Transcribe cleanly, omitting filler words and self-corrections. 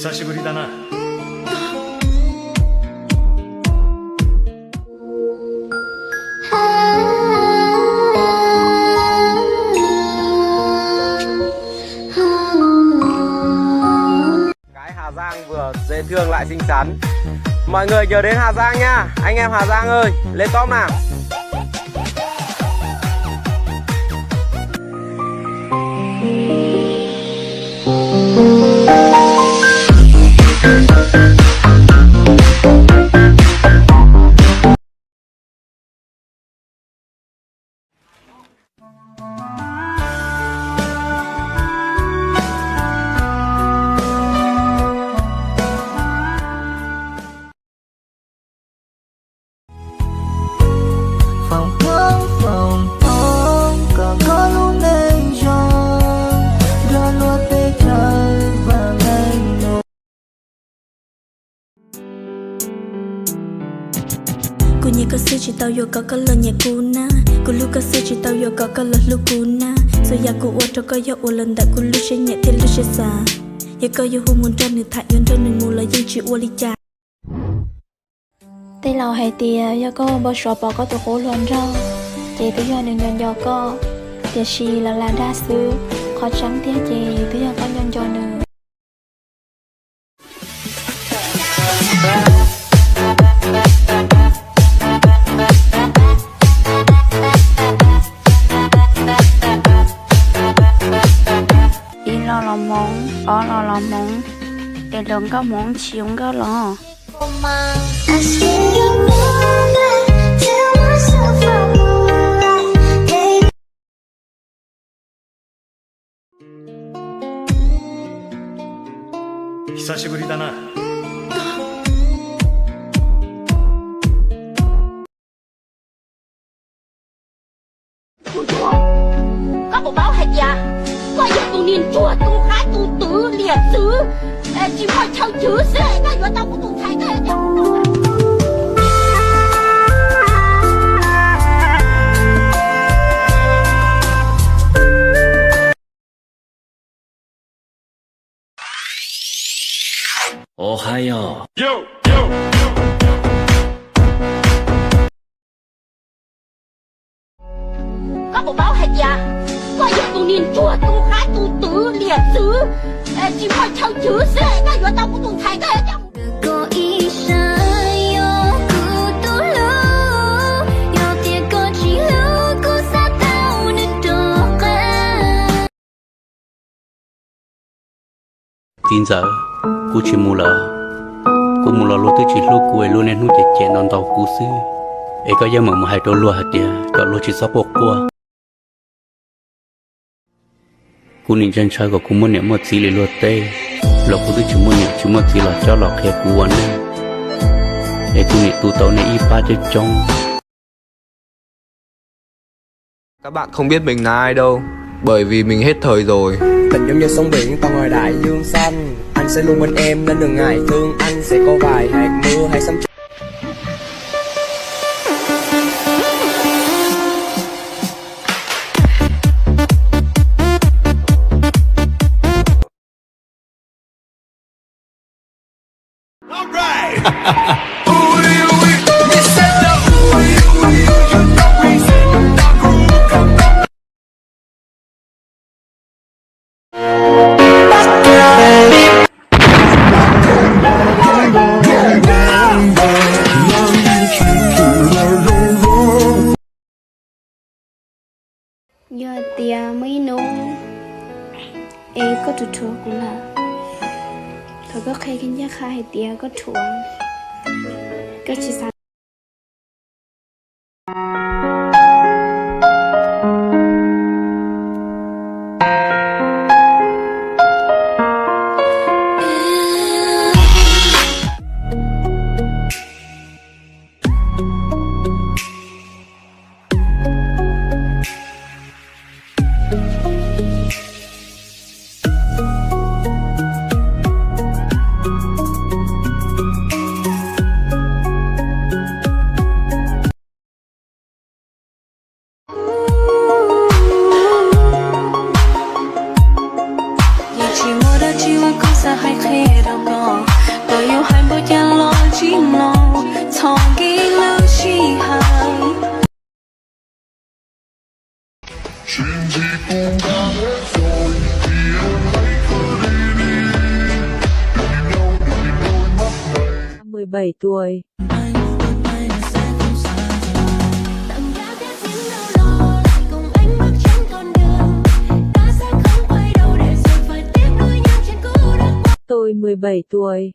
久しぶりだな。Gái Hà Giang vừa dễ thương lại xinh xắn. Mọi người nhớ đến Hà Giang nha. Anh em Hà Giang ơi, lên top nào. Có lúc này rồi đưa luôn tới trời và ngày nổi. Cô nhớ có sự chỉ tao yêu có lần nhà cô na. Cô lúc có sự chỉ tao yêu có lần lúc cô na. Rồi giờ cô cho có yêu lần đã cô lúc sẽ nhẹ thì lúc sẽ xa. Giờ có yêu hôn muốn cho người thải yêu cho người ngủ là dân chỉ ua ly cha. Tây lầu hay tìa do có bao sọ bỏ có tổ khổ luôn rau. Chị tự do đừng nhon do có. Tìa xì là đa sư. Khó trắng tìa chị tự do có nhon do nữa. Đi lo món, ó lo món. Để lớn có món chiếu có lo. I spend your moonlight, tell myself I'm alright. Hey.久しぶりだな。Các bộ báo hạch ya. Có yêu tù niên chùa, tù khá, tù tứ, liệt xứ. Chỉ phải chào chứ sẽ. Các yêu tao cũng tù thái thế nhá. Ohayo. Các bộ báo hạch ya. Có yêu tù niên chùa, tù khá, tù tứ, liệt xứ. Chỉ phải chào chứ sẽ. Các yêu tao cũng tù thái thế nhá. Có ý sai yo cứ tu lâu yo tia có chỉ lâu cứ xa tao nên trò cả. Tin giờ cô chỉ mua lúa tôi chỉ lúa cuối lúa nên nuôi chè non tàu cú sư ấy có giờ mà hai trâu lúa hạt địa trâu lúa chỉ sắp bọc qua cô nhìn chân trái của cô muốn niệm một gì lúa tê lộc cô tôi chỉ muốn niệm chỉ một gì là cho lộc khe cú anh ấy tôi niệm tu tàu này y ba cho trong. Các bạn không biết mình là ai đâu, bởi vì mình hết thời rồi. Tình giống như sóng biển to ngoài đại dương xanh. Anh sẽ luôn bên em nên đừng ngại thương. Anh sẽ có vài hạt mưa hay sấm. Do tìa mấy nông. Ê có tụt chua cũng là. Thôi có khai kinh giác khai tìa có chua. Có chỉ sao. sẽ hay khi đâu có tôi yêu hai bữa cha lo chim lo thong kỹ lưu chi hàng mười 17 tuổi. Tặng ra biết những đau lo lại cùng anh bước trên con đường ta sẽ không quay đầu để rồi phải tiếc nuối những chuyện cũ đã qua. Tôi 17 tuổi.